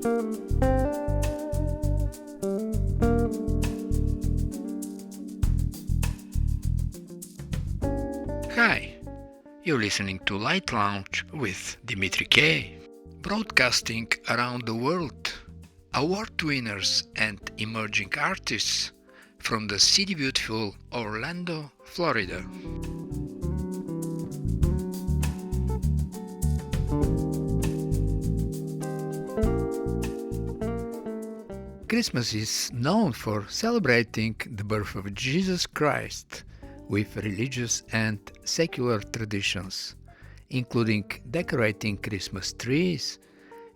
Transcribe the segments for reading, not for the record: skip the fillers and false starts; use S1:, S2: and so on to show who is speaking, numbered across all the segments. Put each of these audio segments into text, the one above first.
S1: Hi, you're listening to Lite Lounge with Dimitri K, broadcasting around the world, award winners and emerging artists from the city beautiful Orlando, Florida. Christmas is known for celebrating the birth of Jesus Christ with religious and secular traditions, including decorating Christmas trees,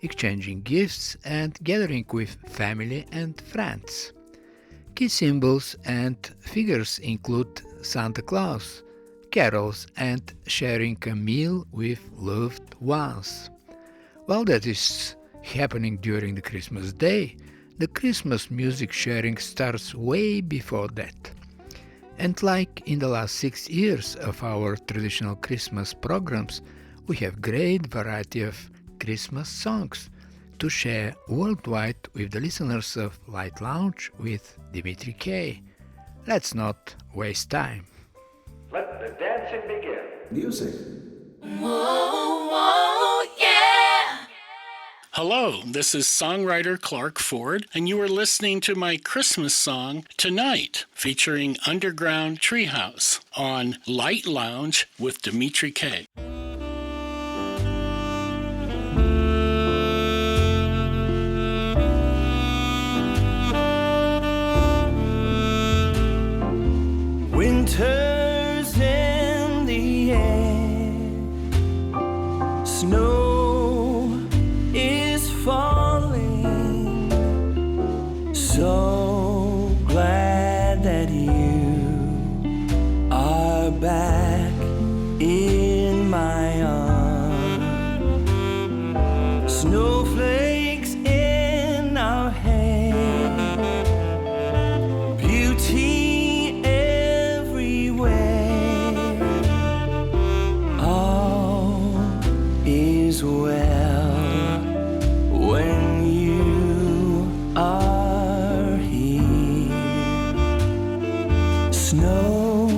S1: exchanging gifts, and gathering with family and friends. Key symbols and figures include Santa Claus, carols, and sharing a meal with loved ones. While that is happening during the Christmas day, the Christmas music sharing starts way before that. And like in the last 6 years of our traditional Christmas programs, we have great variety of Christmas songs to share worldwide with the listeners of Lite Lounge with Dimitri K. Let's not waste time.
S2: Let the dancing begin.
S3: Music.
S4: Whoa, whoa, yeah!
S5: Hello, this is songwriter Clark Ford, and you are listening to my Christmas song, Tonight, featuring Underground Treehouse on Lite Lounge with Dimitri K.
S6: Winter's in the air, snow is falling, so glad that you are back in my arms. Snowflakes in our hair, beauty everywhere, all is well when you are here. Snow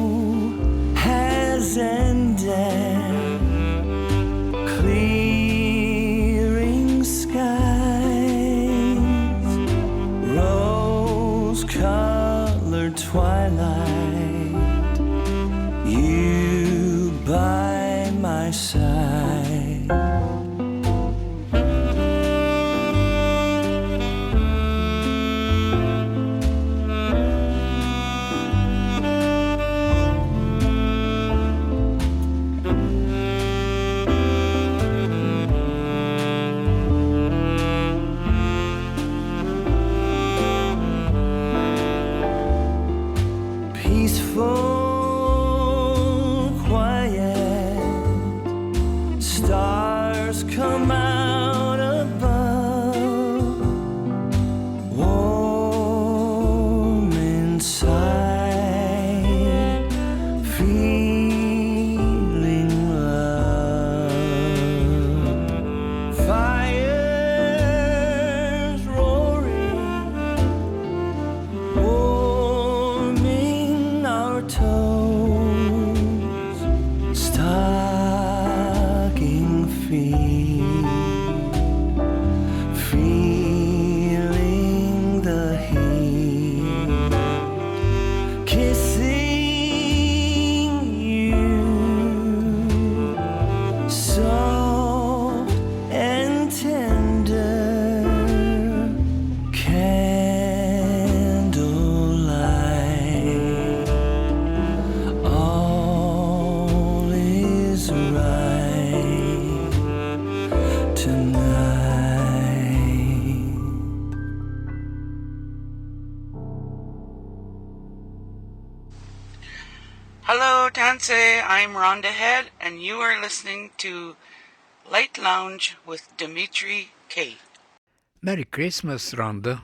S6: has ended, clearing skies, rose-colored twilight, you by my side. Peaceful, quiet, stars come out above, warm inside, feeling love. Fires roaring, warming our toes, stocking feet, feeling the heat, kissing you, soft and tender, candlelight, all is right tonight.
S7: Hello, Tanse. I'm Rhonda Head, and you are listening to Lite Lounge with Dimitri K.
S1: Merry Christmas, Rhonda.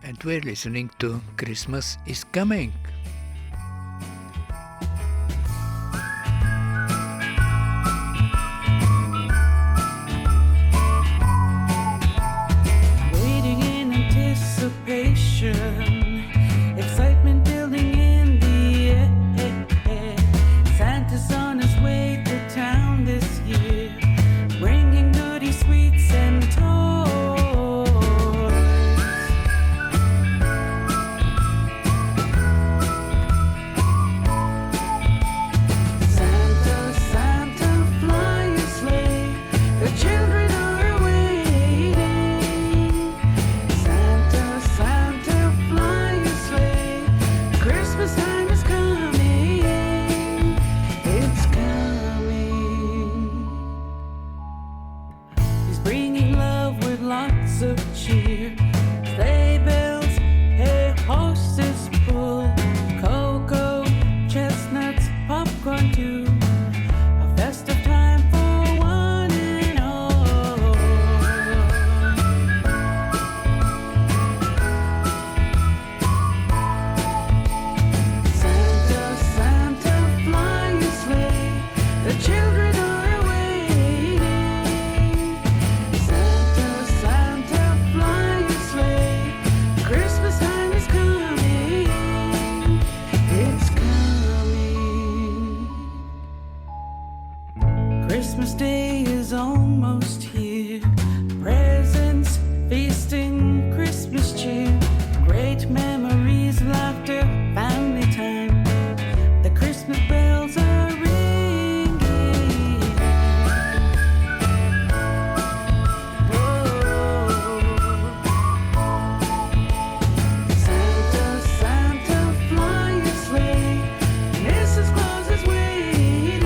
S1: And we're listening to Christmas is Coming.
S6: Christmas Day is almost here. Presents, feasting, Christmas cheer. Great memories, laughter, family time. The Christmas bells are ringing. Santa, Santa, fly your sleigh. Mrs. Claus is waiting.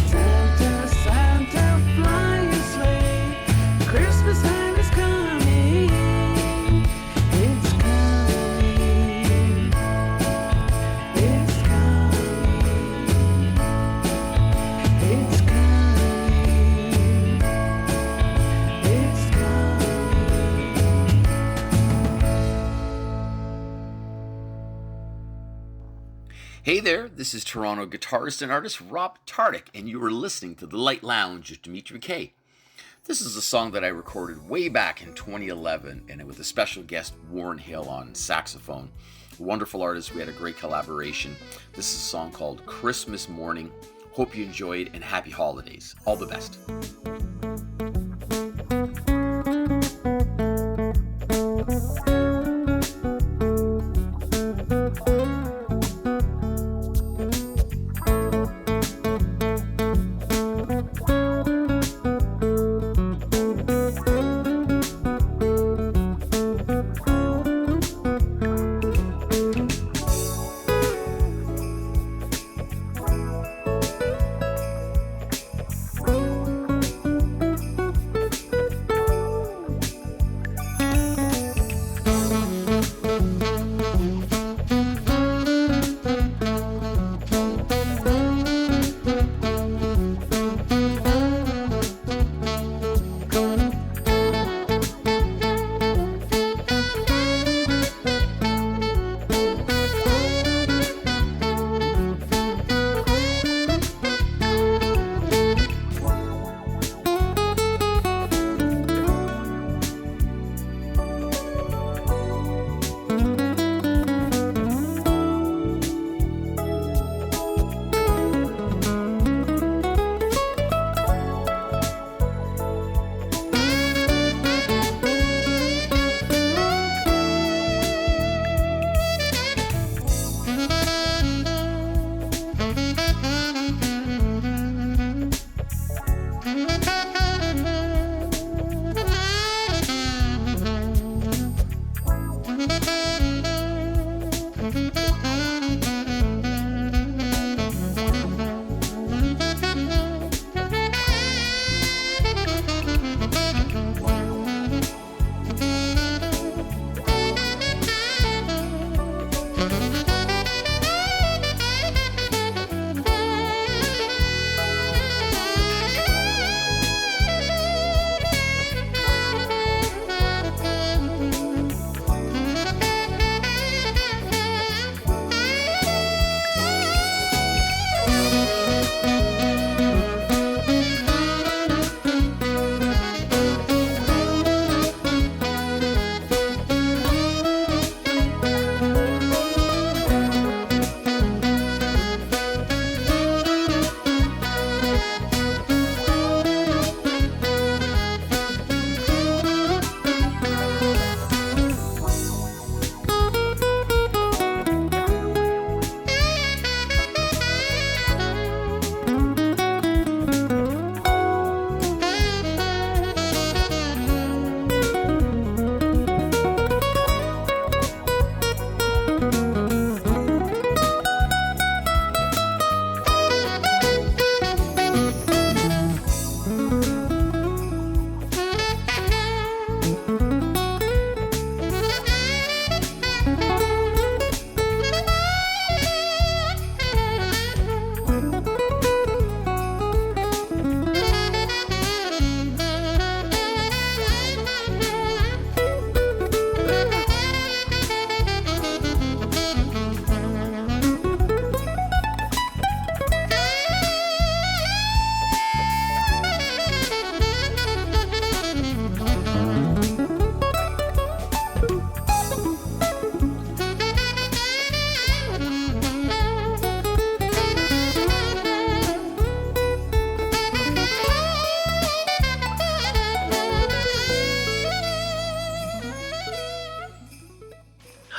S6: Santa, Santa, fly your sleigh. Christmas time is coming. It's coming. It's coming. It's coming. It's coming.
S3: Hey there, this is Toronto guitarist and artist Rob Tardik, and you are listening to the Lite Lounge with Dimitri K. This is a song that I recorded way back in 2011, and with a special guest, Warren Hill, on saxophone. A wonderful artist, we had a great collaboration. This is a song called Christmas Morning. Hope you enjoyed, and happy holidays. All the best.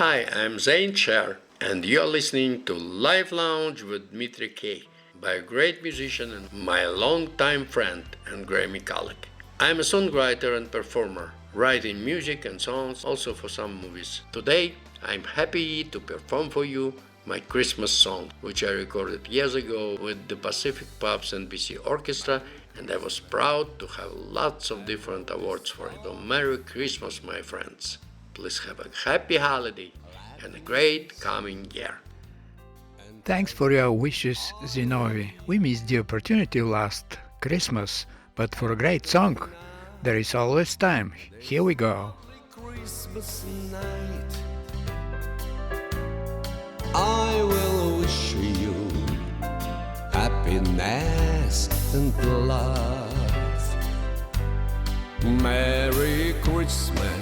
S8: Hi, I'm Zain Cher, and you're listening to Lite Lounge with Dimitri K, by a great musician and my longtime friend and Grammy colleague. I'm a songwriter and performer, writing music and songs also for some movies. Today, I'm happy to perform for you my Christmas song, which I recorded years ago with the Pacific Pubs and BC Orchestra, and I was proud to have lots of different awards for it. So Merry Christmas, my friends. Please have a happy holiday and a great coming year.
S1: Thanks for your wishes, Zinovy. We missed the opportunity last Christmas, but for a great song, there is always time. Here we go.
S9: Christmas night, I will wish you happiness and love. Merry Christmas,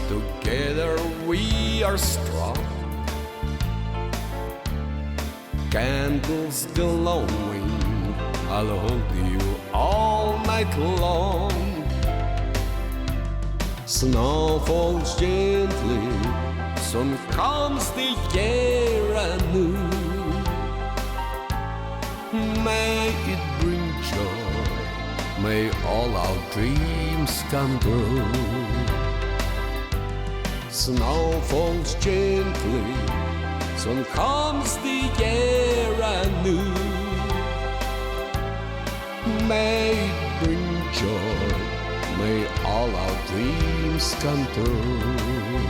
S9: together we are strong. Candles glowing, I'll hold you all night long. Snow falls gently, soon comes the year anew. May it bring joy, may all our dreams come true. Snow falls gently, soon comes the year anew. May it bring joy, may all our dreams come true.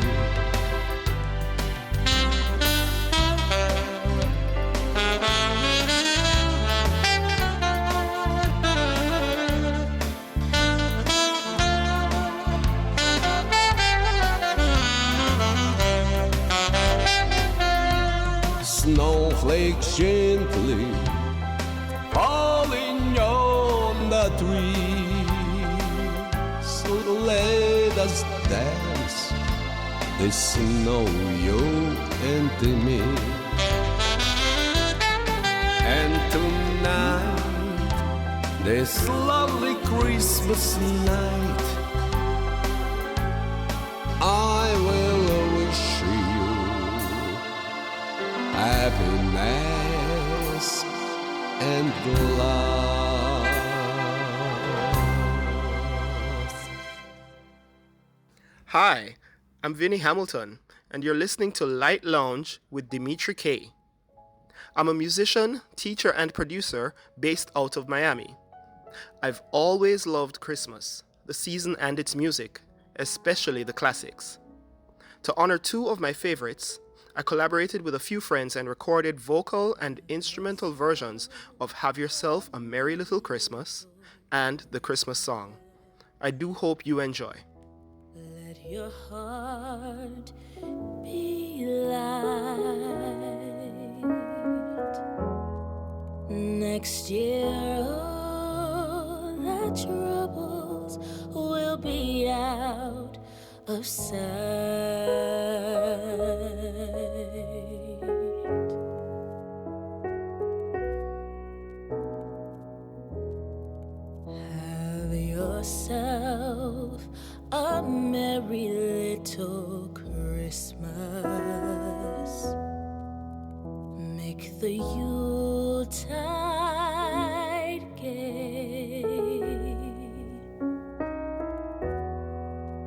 S9: Snowflakes gently falling on the tree, so let us dance the snow, you and me. And tonight, this lovely Christmas night, I will wish you happiness and love.
S10: Hi, I'm Vinni Hamilton, and you're listening to Lite Lounge with Dimitri K. I'm a musician, teacher, and producer based out of Miami. I've always loved Christmas, the season and its music, especially the classics. To honor two of my favorites, I collaborated with a few friends and recorded vocal and instrumental versions of Have Yourself a Merry Little Christmas and the Christmas song. I do hope you enjoy.
S4: Let your heart be light. Next year, all our troubles will be out of sight. Have yourself a merry little Christmas. Make the Yuletide gay.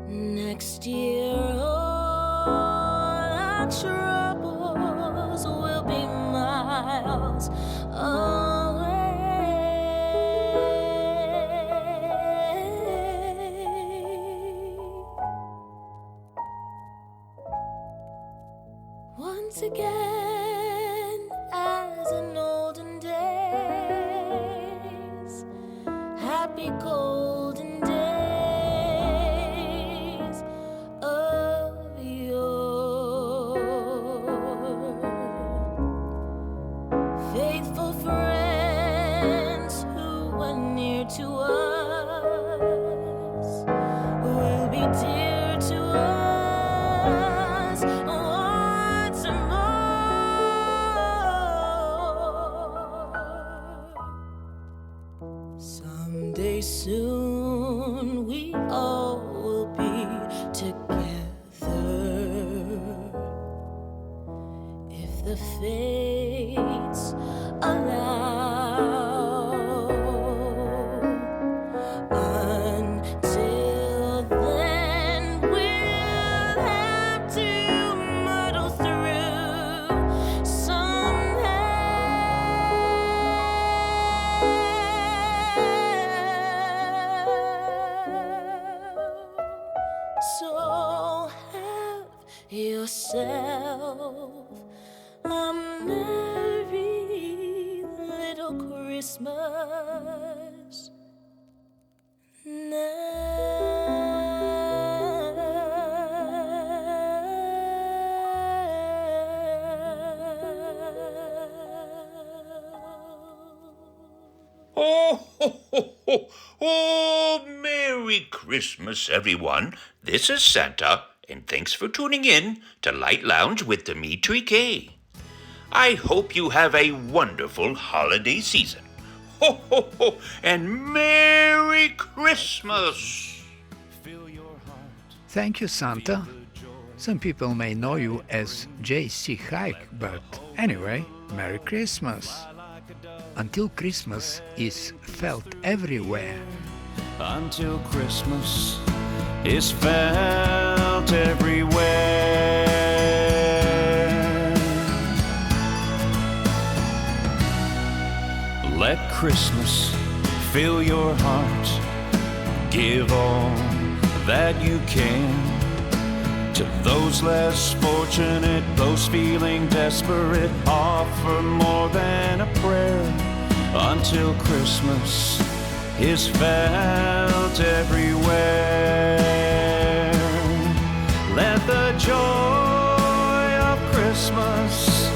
S4: Next year, all our troubles will be miles away. Once again, as in olden days, happy golden days of yore. Faithful friends who were near to us will be dear to us once more. Someday soon we all will be together. Christmas
S11: Oh, ho, ho, ho. Oh, Merry Christmas, everyone. This is Santa, and thanks for tuning in to Lite Lounge with Dimitri K. I hope you have a wonderful holiday season. Ho, ho, ho, and Merry Christmas.
S1: Thank you, Santa. Some people may know you as J.C. Hyke, but anyway, Merry Christmas. Until Christmas is felt everywhere.
S12: Until Christmas is felt everywhere. Let Christmas fill your heart. Give all that you can to those less fortunate, those feeling desperate. Offer more than a prayer. Until Christmas is felt everywhere. Let the joy of Christmas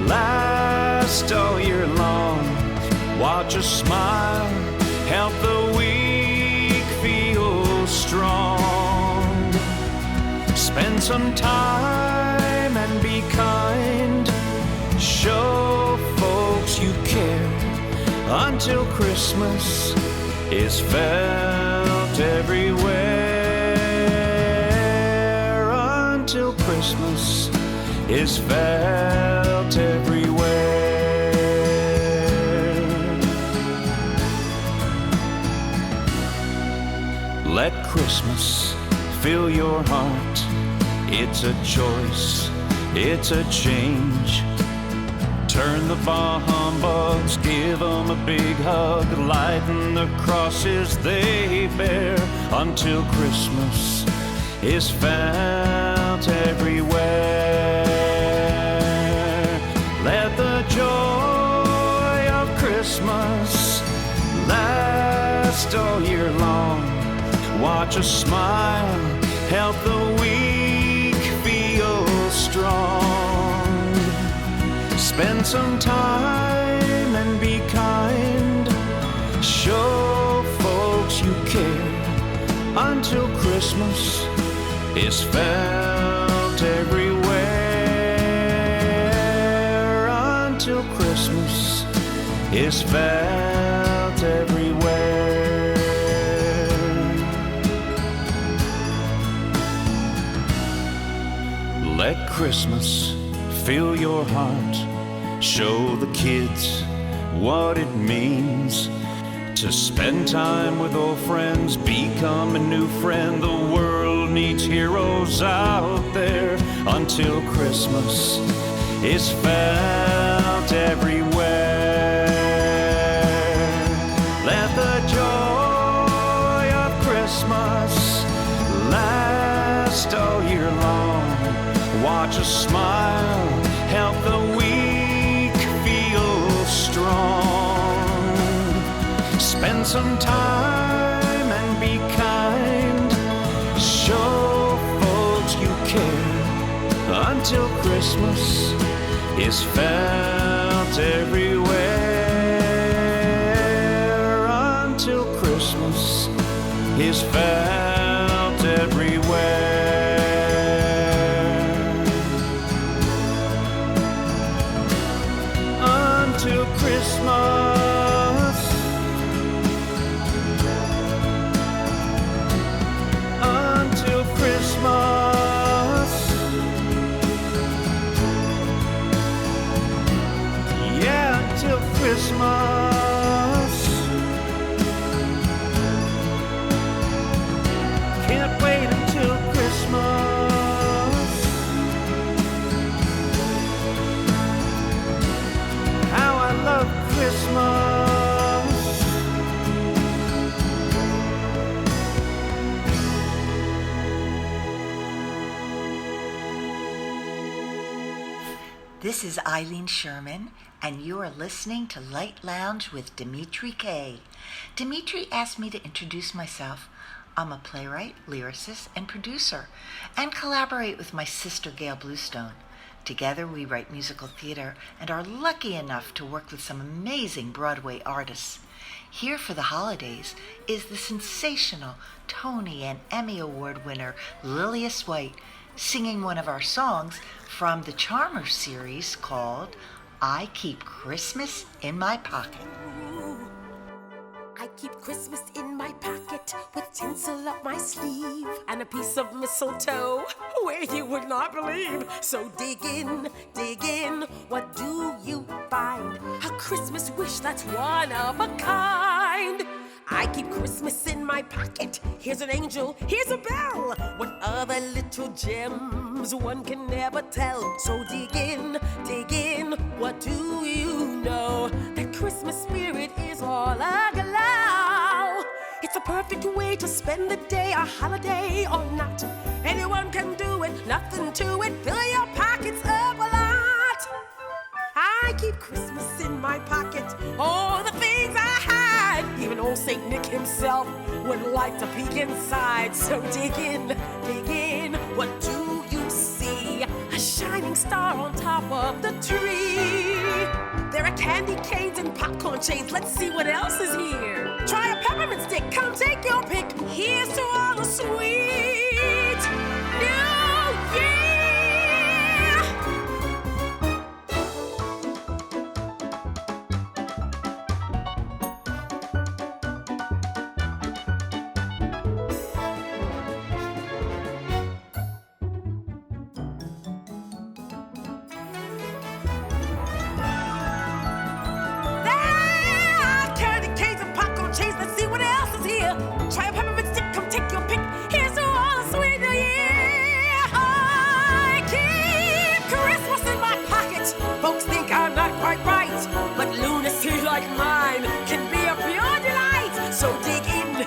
S12: last all year long. Watch a smile help the weak feel strong. Spend some time and be kind. Show folks you care. Until Christmas is felt everywhere. Until Christmas is felt everywhere. Let Christmas fill your heart. It's a choice, it's a change. Turn the bar humbugs, give them a big hug, lighten the crosses they bear. Until Christmas is felt everywhere. Let the joy of Christmas last all year long. Watch a smile help the weak feel strong. Spend some time and be kind. Show folks you care. Until Christmas is felt everywhere. Until Christmas is felt everywhere. Let Christmas fill your heart. Show the kids what it means to spend time with old friends, become a new friend. The world needs heroes out there. Until Christmas is felt everywhere. Let the joy of Christmas last all year long. Watch a smile help the weak feel strong. Spend some time and be kind. Show folks you care. Until Christmas is felt everywhere. Until Christmas is felt everywhere. Until Christmas, until Christmas, yeah,
S13: This is Eileen Sherman, and you are listening to Lite Lounge with Dimitri K. Dimitri asked me to introduce myself. I'm a playwright, lyricist, and producer, and collaborate with my sister Gail Bluestone. Together we write musical theater and are lucky enough to work with some amazing Broadway artists. Here for the holidays is the sensational Tony and Emmy Award winner Lilias White singing one of our songs from the Charmer series called I Keep Christmas in My Pocket.
S14: I keep Christmas in my pocket with tinsel up my sleeve and a piece of mistletoe where you would not believe. So dig in, what do you find? A Christmas wish that's one of a kind. I keep Christmas in my pocket. Here's an angel, here's a bell. What other little gems one can never tell. So dig in, what do you know? That Christmas spirit is all aglow. It's a perfect way to spend the day, a holiday or not. Anyone can do it, nothing to it. Fill your pockets up a lot. I keep Christmas in my pocket. All the things I hide. Even old Saint Nick himself would like to peek inside. So dig in, what do you see? A shining star on top of the tree. There are candy canes and popcorn chains. Let's see what else is here. Try a peppermint stick, come take your pick. Here's to all the sweet New Year. Try a peppermint stick, come take your pick. Here's to all the sweet New Year. I keep Christmas in my pocket. Folks think I'm not quite right, but lunacy like mine can be a pure delight. So dig in,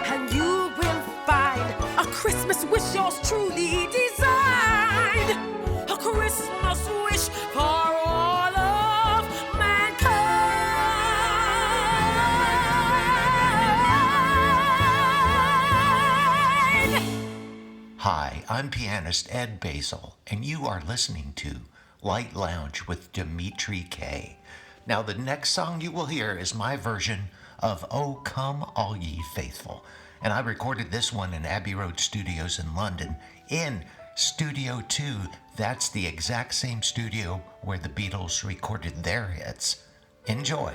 S14: and you will find a Christmas wish yours truly designed. A Christmas wish for all of mankind.
S15: Hi, I'm pianist Ed Bazel, and you are listening to Lite Lounge with Dimitri K. Now, the next song you will hear is my version of Oh Come All Ye Faithful, and I recorded this one in Abbey Road Studios in London in Studio 2. That's the exact same studio where the Beatles recorded their hits. Enjoy.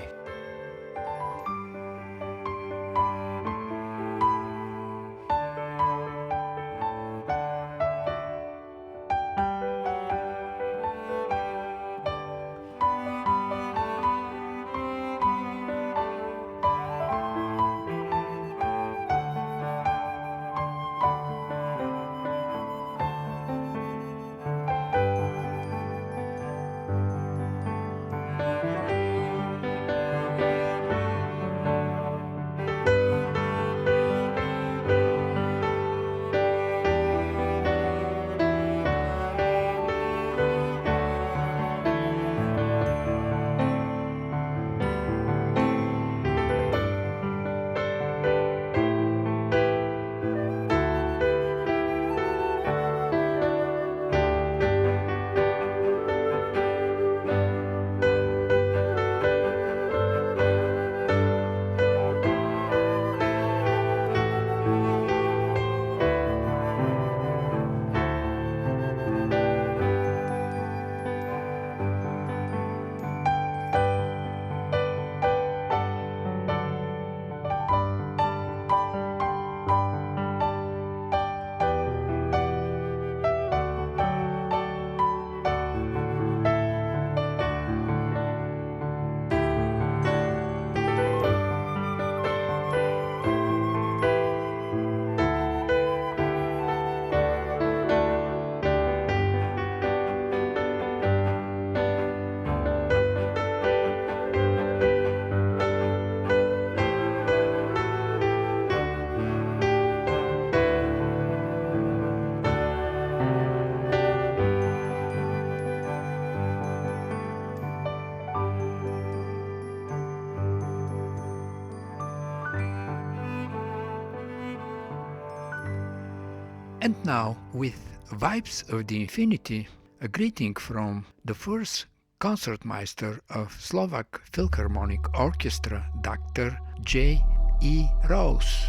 S1: And now, with Vibes of the Infinity, a greeting from the first concertmeister of Slovak Philharmonic Orchestra, Dr. J. E. Rose.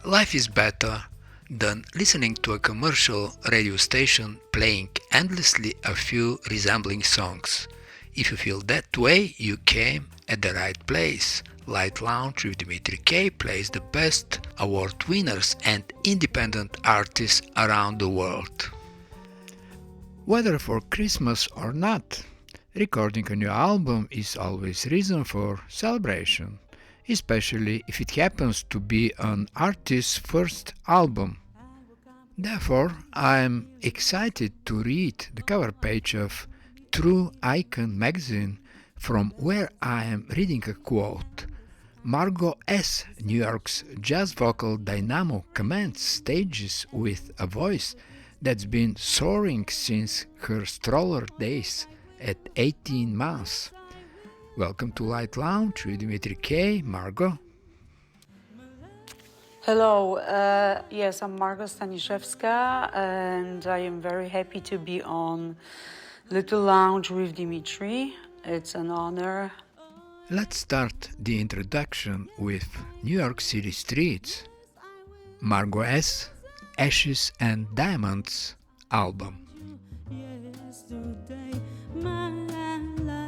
S1: Life is better than listening to a commercial radio station playing endlessly a few resembling songs. If you feel that way, you came at the right place. Lite Lounge with Dimitri K plays the best award winners and independent artists around the world. Whether for Christmas or not, recording a new album is always reason for celebration, especially if it happens to be an artist's first album. Therefore, I'm excited to read the cover page of True Icon magazine, from where I am reading a quote. Margo S., New York's jazz vocal dynamo, commands stages with a voice that's been soaring since her stroller days at 18 months. Welcome to Lite Lounge with Dimitri K. Margo.
S7: Hello, yes, I'm Margo Staniszewska, and I am very happy to be on Little Lounge with Dimitri. It's an honor.
S1: Let's start the introduction with New York City streets. Margo S., Ashes and Diamonds album.
S6: Yesterday, my life.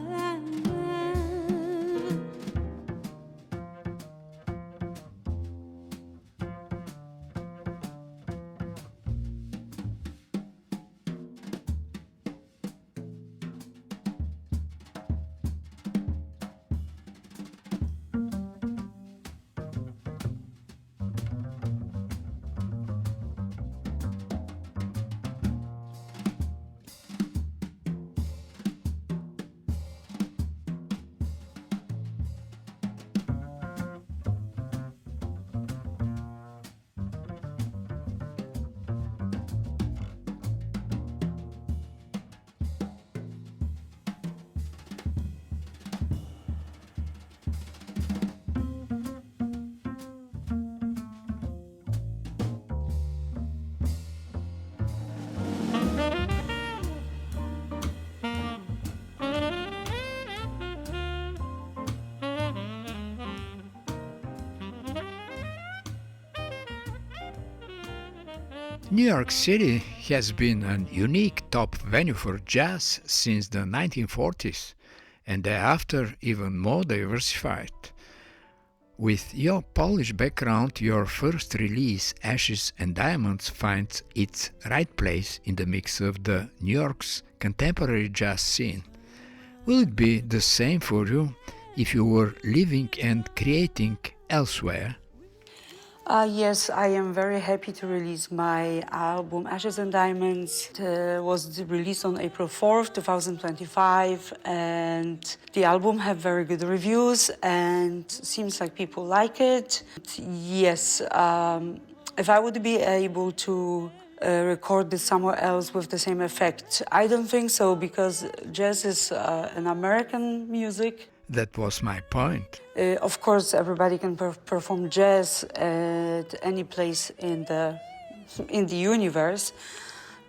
S1: New York City has been a unique top venue for jazz since the 1940s, and thereafter even more diversified. With your Polish background, your first release, Ashes and Diamonds, finds its right place in the mix of the New York's contemporary jazz scene. Will it be the same for you if you were living and creating elsewhere?
S7: Yes, I am very happy to release my album Ashes and Diamonds. It was released on April 4th, 2025, and the album have very good reviews and seems like people like it. Yes, if I would be able to record this somewhere else with the same effect, I don't think so, because jazz is an American music.
S1: That was my point.
S7: Of course, everybody can perform jazz at any place in the universe,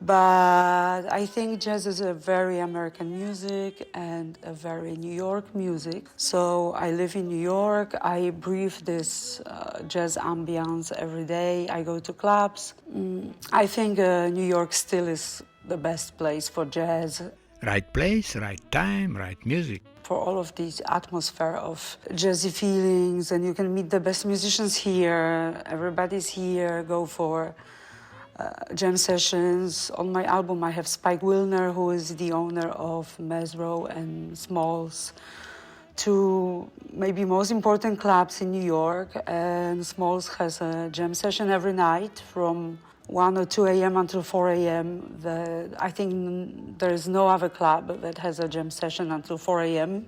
S7: but I think jazz is a very American music and a very New York music. So I live in New York. I breathe this jazz ambience every day. I go to clubs. I think New York still is the best place for jazz.
S1: Right place, right time, right music.
S7: For all of this atmosphere of jazzy feelings, and you can meet the best musicians here. Everybody's here. Go for jam sessions. On my album, I have Spike Wilner, who is the owner of Mesro and Smalls, two maybe most important clubs in New York. And Smalls has a jam session every night from 1 or 2 a.m. until 4 a.m. I think there is no other club that has a jam session until 4 a.m.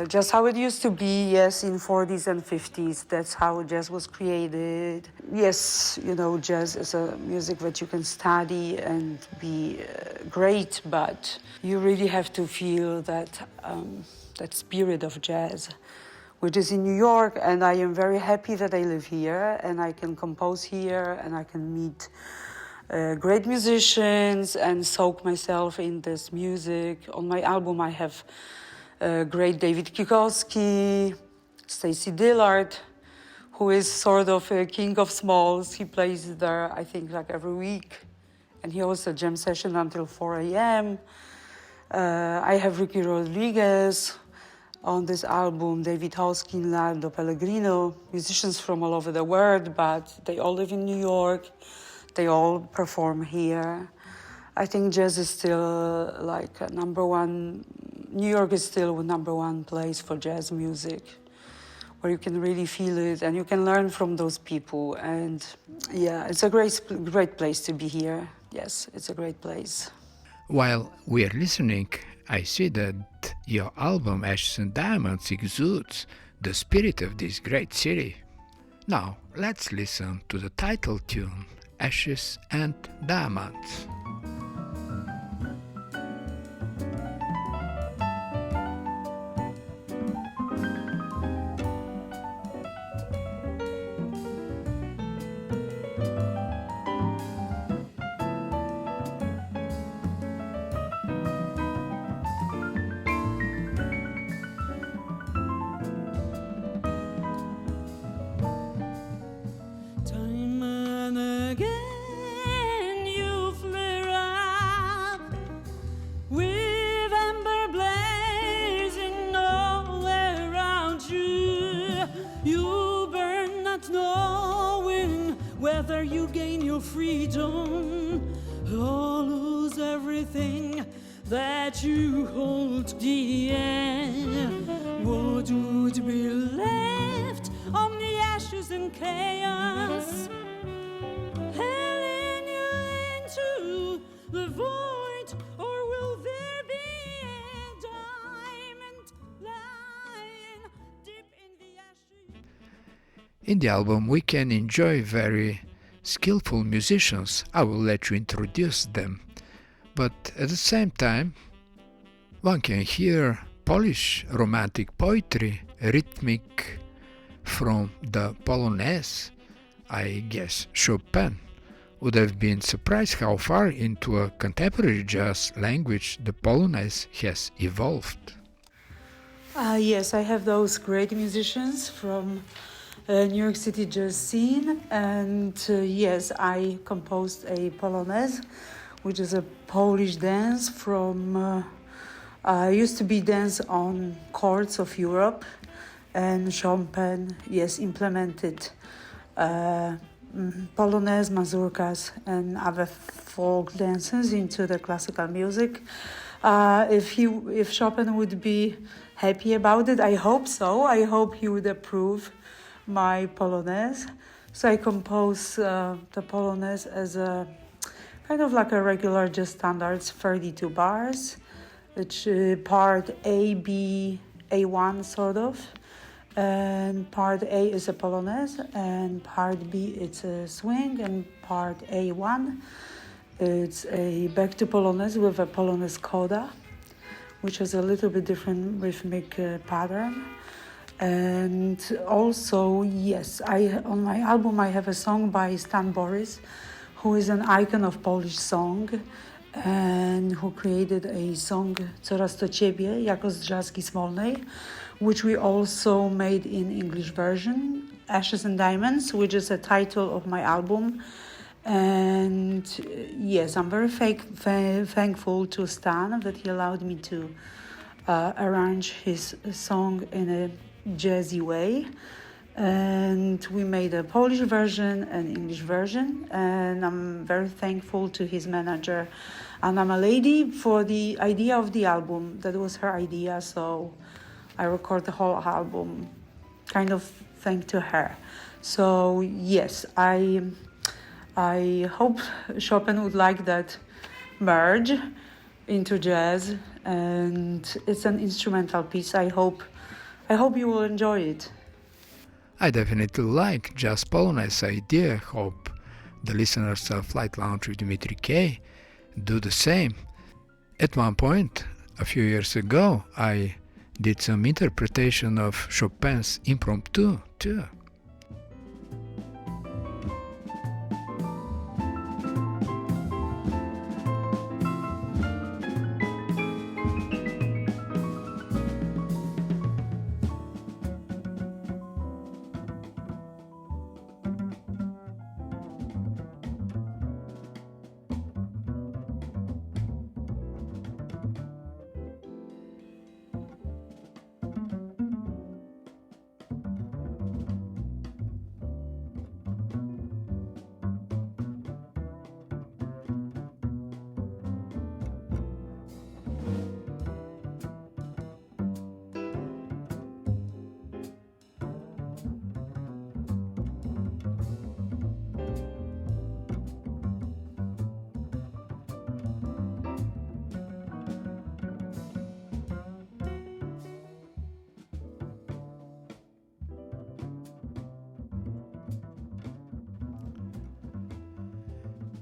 S7: Just how it used to be, yes, in 40s and 50s. That's how jazz was created. Yes, you know, jazz is a music that you can study and be great, but you really have to feel that spirit of jazz, which is in New York, and I am very happy that I live here and I can compose here and I can meet great musicians and soak myself in this music. On my album, I have great David Kikowski, Stacy Dillard, who is sort of a king of Smalls. He plays there, I think, like every week, and he hosts a jam session until 4 a.m. I have Ricky Rodriguez on this album, David Hoskin, Lardo Pellegrino, musicians from all over the world, but they all live in New York. They all perform here. I think jazz is still like a number one. New York is still the number one place for jazz music, where you can really feel it and you can learn from those people. And yeah, it's a great place to be here. Yes, it's a great place.
S1: While we are listening, I see that your album Ashes and Diamonds exudes the spirit of this great city. Now, let's listen to the title tune, Ashes and Diamonds.
S6: Time and again you flare up with ember blazing all around you. You burn not knowing whether you gain your freedom or lose everything that you hold dear. What would be left on the ashes and chaos, hurling you into the void, or will there be a diamond lying deep in the ashes?
S1: In the album, we can enjoy very skillful musicians. I will let you introduce them. But at the same time, one can hear Polish romantic poetry, rhythmic from the Polonaise. I guess Chopin would have been surprised how far into a contemporary jazz language the Polonaise has evolved.
S7: Yes, I have those great musicians from New York City jazz scene, and yes, I composed a Polonaise, which is a Polish dance from used to be dance on courts of Europe, and Chopin, yes, implemented Polonaise, mazurkas, and other folk dances into the classical music. If Chopin would be happy about it, I hope so. I hope he would approve my Polonaise. So I compose the Polonaise as a kind of like a regular jazz standards, 32 bars, which part A, B, A1 sort of, and part A is a Polonaise, and part B it's a swing, and part A1 it's a back to Polonaise with a Polonaise coda, which has a little bit different rhythmic pattern. And also, yes, on my album I have a song by Stan Boris, who is an icon of Polish song and who created a song Coraz to Ciebie, jako z Drzazgi Smolnej, which we also made in English version, Ashes and Diamonds, which is a title of my album. And yes, I'm very thankful to Stan that he allowed me to arrange his song in a jazzy way. And we made a Polish version and English version, and I'm very thankful to his manager Anna Malady for the idea of the album. That was her idea, so I record the whole album kind of thanks to her. So yes, I hope Chopin would like that merge into jazz, and it's an instrumental piece. I hope you will enjoy it.
S1: I definitely like Jazz Polonaise idea. Hope the listeners of Lite Lounge with Dimitri K do the same. At one point, a few years ago, I did some interpretation of Chopin's Impromptu too.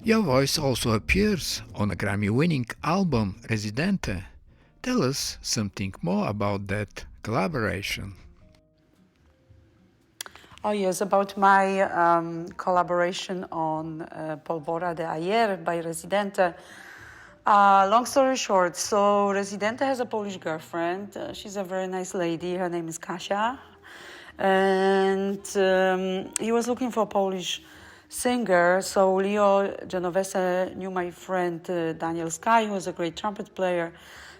S1: Your voice also appears on a Grammy-winning album Residente. Tell us something more about that collaboration.
S7: Oh yes, about my collaboration on Polvora de Ayer by Residente. Long story short, so Residente has a Polish girlfriend. She's a very nice lady. Her name is Kasia. And he was looking for a Polish singer. So Leo Genovese knew my friend Daniel Sky, who is a great trumpet player.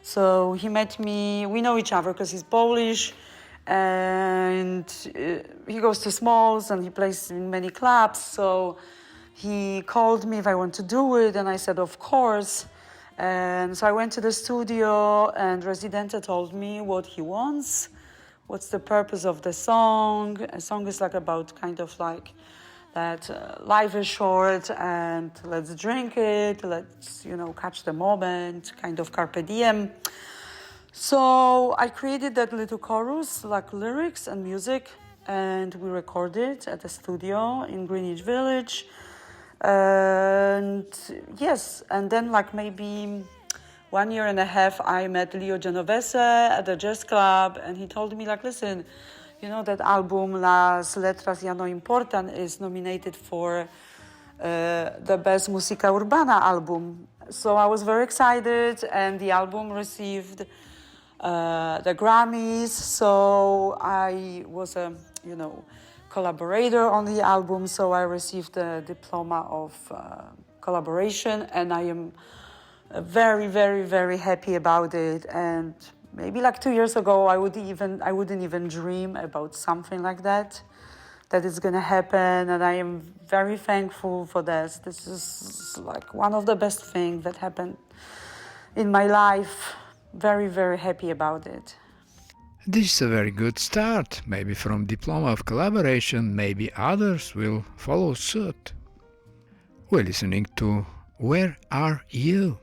S7: So he met me. We know each other because he's Polish. And he goes to Smalls and he plays in many clubs. So he called me if I want to do it. And I said, of course. And so I went to the studio and Residente told me what he wants, what's the purpose of the song. A song is like about kind of like that life is short and let's drink it, let's, catch the moment, kind of carpe diem. So I created that little chorus, like lyrics and music, and we recorded at the studio in Greenwich Village. And yes, and then like maybe 1.5 years, I met Leo Genovese at the jazz club, and he told me like, listen, that album Las Letras Ya No Importan is nominated for the best Musica Urbana album. So I was very excited, and the album received the Grammys. So I was a, collaborator on the album, so I received a diploma of collaboration, and I am very, very, very happy about it. And maybe like 2 years ago, I wouldn't even dream about something like that is gonna happen, and I am very thankful for this. This is like one of the best things that happened in my life. Very, very happy about it.
S1: This is a very good start. Maybe from diploma of collaboration, maybe others will follow suit. We're listening to Where Are You?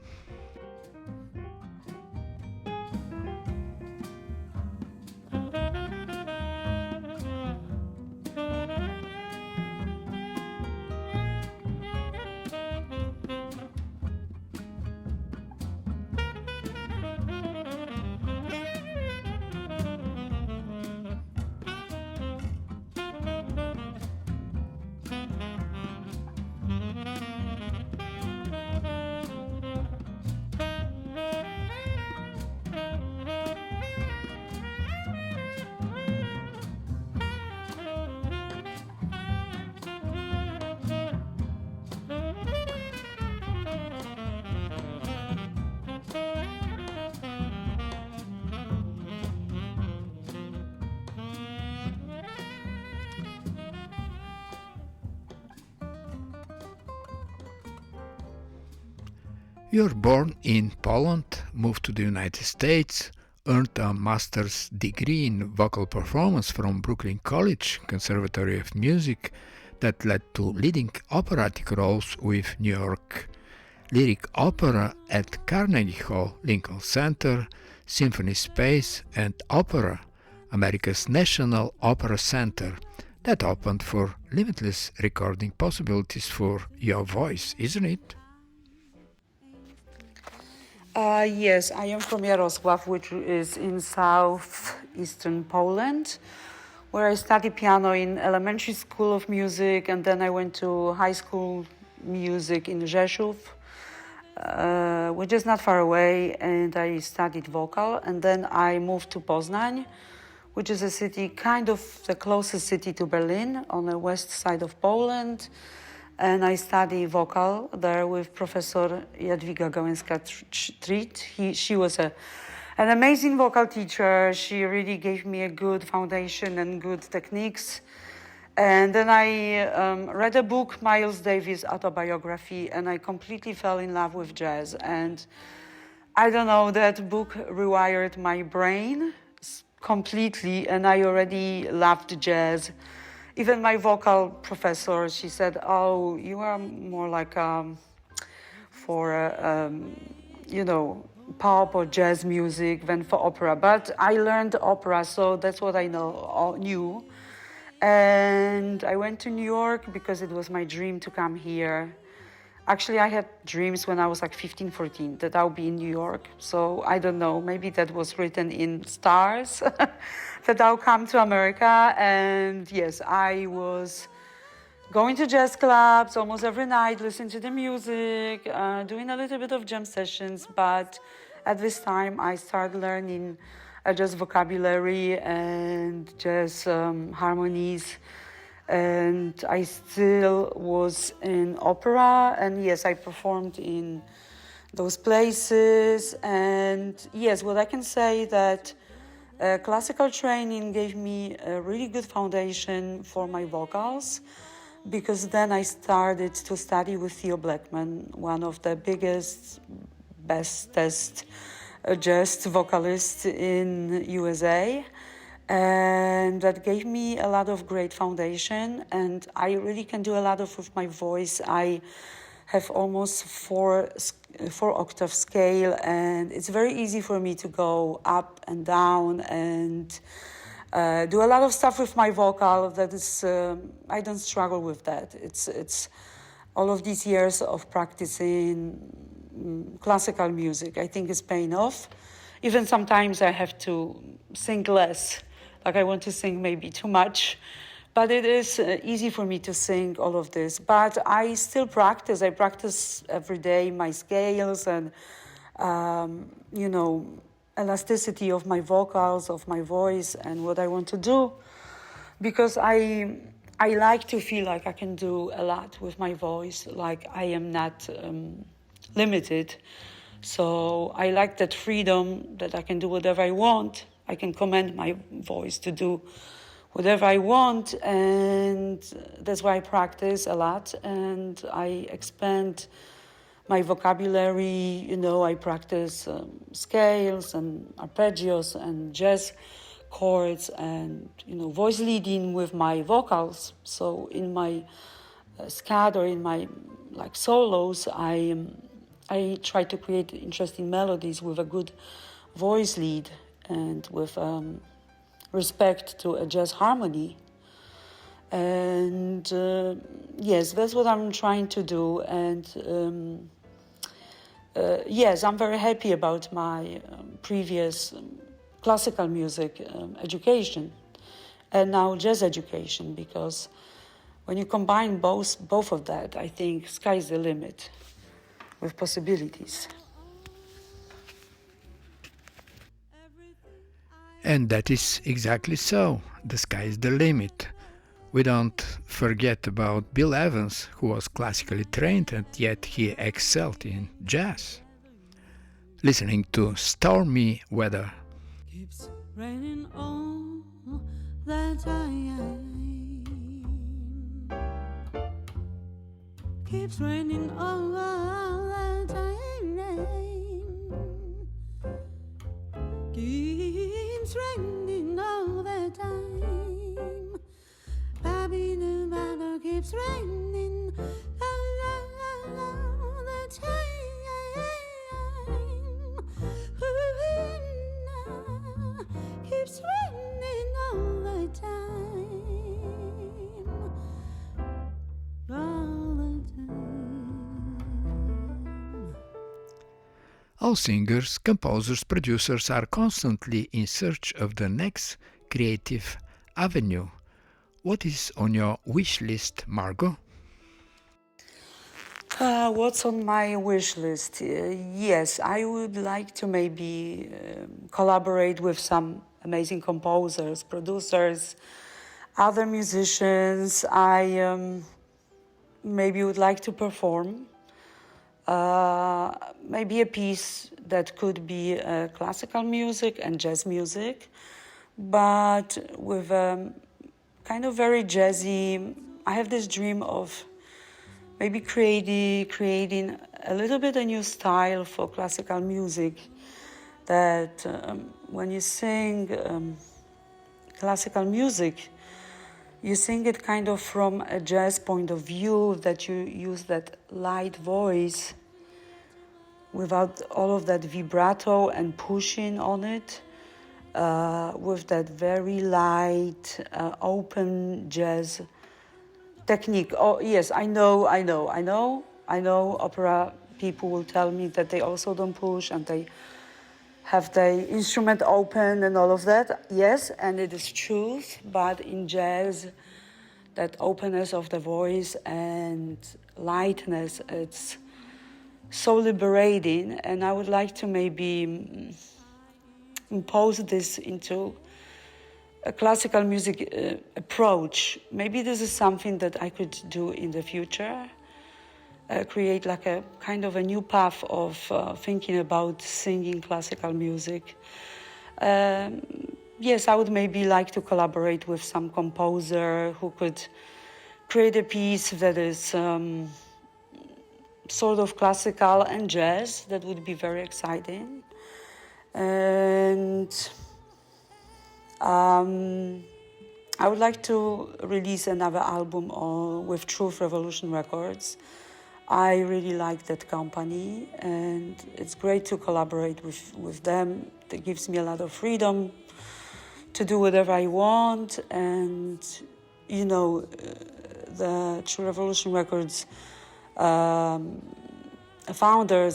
S1: You're born in Poland, moved to the United States, earned a master's degree in vocal performance from Brooklyn College Conservatory of Music that led to leading operatic roles with New York Lyric Opera at Carnegie Hall, Lincoln Center, Symphony Space, and Opera, America's National Opera Center, that opened for limitless recording possibilities for your voice, isn't it?
S7: Yes, I am from Jarosław, which is in southeastern Poland, where I studied piano in elementary school of music, and then I went to high school music in Rzeszów, which is not far away, and I studied vocal, and then I moved to Poznań, which is a city, kind of the closest city to Berlin, on the west side of Poland. And I study vocal there with Professor Jadwiga Gałęska-Treat. She was an amazing vocal teacher. She really gave me a good foundation and good techniques. And then I read a book, Miles Davis' autobiography, and I completely fell in love with jazz. And I don't know, that book rewired my brain completely, and I already loved jazz. Even my vocal professor, she said, oh, you are more like for, pop or jazz music than for opera. But I learned opera, so that's what I knew. And I went to New York because it was my dream to come here. Actually, I had dreams when I was like 15, 14 that I'll be in New York. So I don't know, maybe that was written in stars that I'll come to America. And yes, I was going to jazz clubs almost every night, listening to the music, doing a little bit of jam sessions. But at this time, I started learning jazz vocabulary and jazz harmonies. And I still was in opera, and yes, I performed in those places. And yes, what I can say that classical training gave me a really good foundation for my vocals, because then I started to study with Theo Blackman, one of the biggest, bestest jazz vocalists in USA. And that gave me a lot of great foundation, and I really can do a lot of with my voice. I have almost four octave scale, and it's very easy for me to go up and down and do a lot of stuff with my vocal. That is, I don't struggle with that. It's all of these years of practicing classical music, I think, is paying off. Even sometimes I have to sing less. Like I want to sing maybe too much, but it is easy for me to sing all of this. But I still practice. I practice every day my scales and, elasticity of my vocals, of my voice, and what I want to do, because I like to feel like I can do a lot with my voice, like I am not limited. So I like that freedom that I can do whatever I want. I can command my voice to do whatever I want, and that's why I practice a lot, and I expand my vocabulary. I practice scales and arpeggios and jazz chords and, voice leading with my vocals. So in my scat or in my solos, I try to create interesting melodies with a good voice lead and with respect to a jazz harmony. And yes, that's what I'm trying to do. And yes, I'm very happy about my previous classical music education and now jazz education, because when you combine both of that, I think sky's the limit with possibilities.
S1: And that is exactly so. The sky is the limit. We don't forget about Bill Evans, who was classically trained and yet he excelled in jazz. Listening to Stormy Weather.
S6: Keeps raining all the time. Keeps raining all the time. Keeps raining all the time. Baby, the weather keeps raining all the time. Keeps raining all the time. All the time.
S1: All singers, composers, producers are constantly in search of the next creative avenue. What is on your wish list, Margo?
S7: What's on my wish list? Yes, I would like to maybe collaborate with some amazing composers, producers, other musicians. I maybe would like to perform maybe a piece that could be classical music and jazz music, but with kind of very jazzy. I have this dream of maybe creating a little bit a new style for classical music, that when you sing classical music, you sing it kind of from a jazz point of view, that you use that light voice without all of that vibrato and pushing on it, with that very light, open jazz technique. Oh, yes, I know. I know opera people will tell me that they also don't push and they have the instrument open and all of that. Yes, and it is truth, but in jazz, that openness of the voice and lightness, it's so liberating, and I would like to maybe impose this into a classical music approach. Maybe this is something that I could do in the future, create like a kind of a new path of thinking about singing classical music. Yes, I would maybe like to collaborate with some composer who could create a piece that is sort of classical and jazz. That would be very exciting. And I would like to release another album with Truth Revolution Records. I really like that company, and it's great to collaborate with them. It gives me a lot of freedom to do whatever I want. And, you know, the True Revolution Records founder,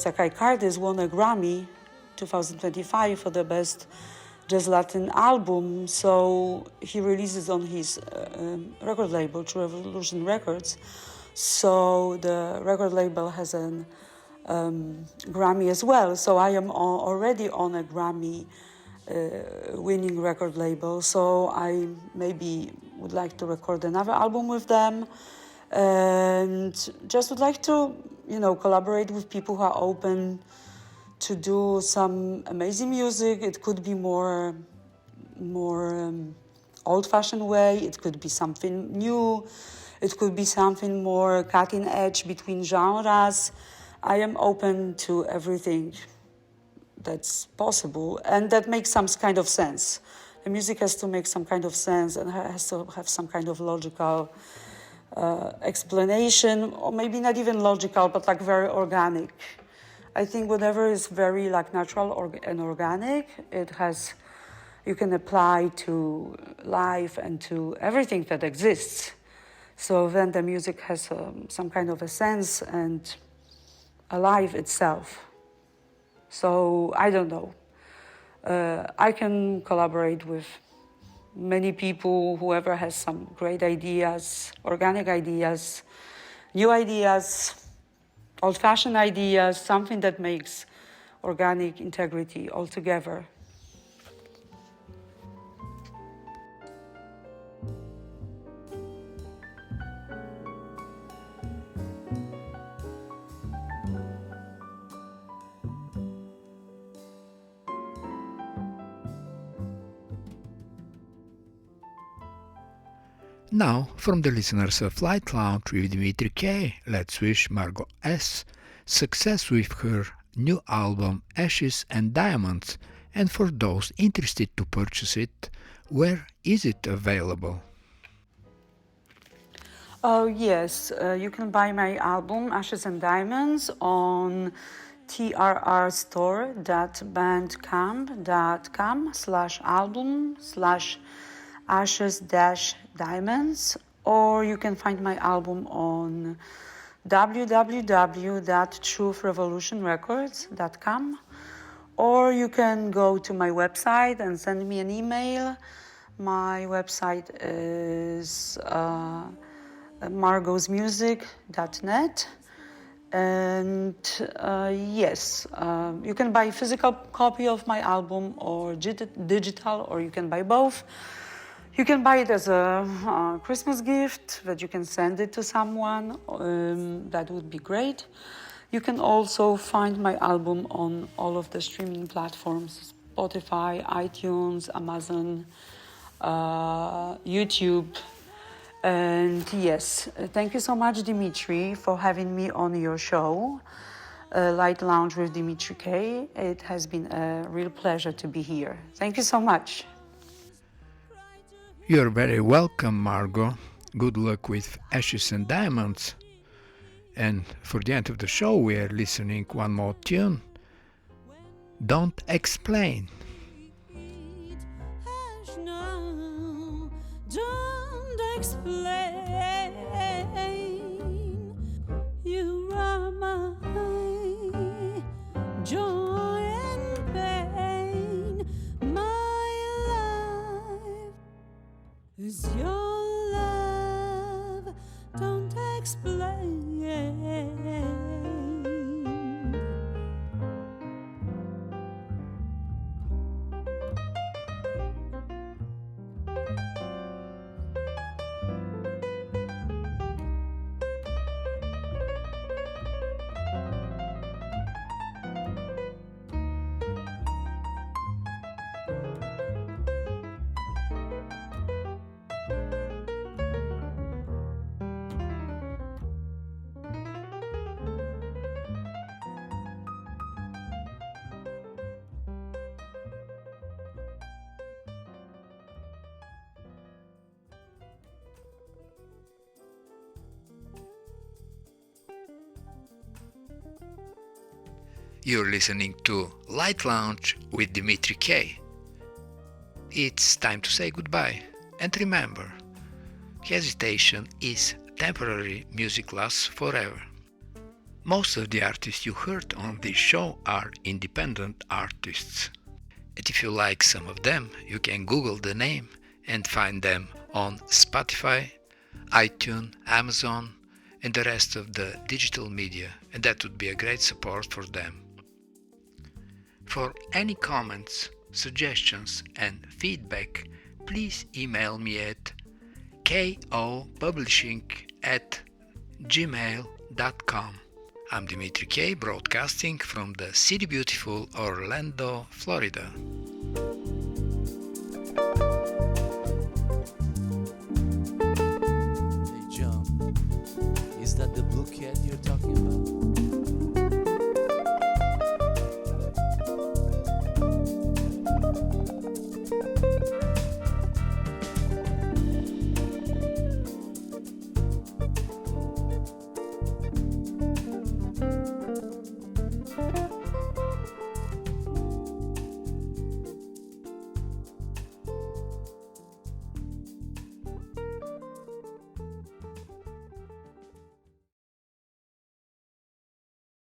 S7: Zakai Cardis, won a Grammy 2025 for the best jazz Latin album. So he releases on his record label, True Revolution Records. So the record label has an Grammy as well. So I am already on a Grammy winning record label. So I maybe would like to record another album with them, and just would like to, you know, collaborate with people who are open to do some amazing music. It could be more old-fashioned way. It could be something new. It could be something more cutting edge between genres. I am open to everything that's possible, and that makes some kind of sense. The music has to make some kind of sense and has to have some kind of logical explanation, or maybe not even logical, but like very organic. I think whatever is very like natural and organic, you can apply to life and to everything that exists. So then the music has some kind of a sense and alive itself. So I don't know. I can collaborate with many people, whoever has some great ideas, organic ideas, new ideas, old-fashioned ideas, something that makes organic integrity altogether.
S1: Now, from the listeners of Lite Lounge with Dimitri K, let's wish Margo S success with her new album Ashes and Diamonds, and for those interested to purchase it, where is it available?
S7: Oh yes, you can buy my album Ashes and Diamonds on trrstore.bandcamp.com/album/ashes-diamonds, or you can find my album on www.truthrevolutionrecords.com, or you can go to my website and send me an email. My website is margosmusic.net. And yes, you can buy a physical copy of my album or digital, or you can buy both. You can buy it as a Christmas gift that you can send it to someone. That would be great. You can also find my album on all of the streaming platforms: Spotify, iTunes, Amazon, YouTube. And yes, thank you so much, Dimitri, for having me on your show, Lite Lounge with Dimitri K. It has been a real pleasure to be here. Thank you so much.
S1: You're very welcome, Margo. Good luck with Ashes and Diamonds. And for the end of the show, we are listening one more tune. Don't Explain.
S6: Don't explain. You rub
S1: You're listening to Lite Lounge with Dimitri K. It's time to say goodbye. And remember, hesitation is temporary, music lasts forever. Most of the artists you heard on this show are independent artists. And if you like some of them, you can Google the name and find them on Spotify, iTunes, Amazon, and the rest of the digital media, and that would be a great support for them. For any comments, suggestions, and feedback, please email me at kopublishing@gmail.com. I'm Dimitri K, broadcasting from the city beautiful Orlando, Florida.
S9: Hey John, is that the blue cat you're talking about?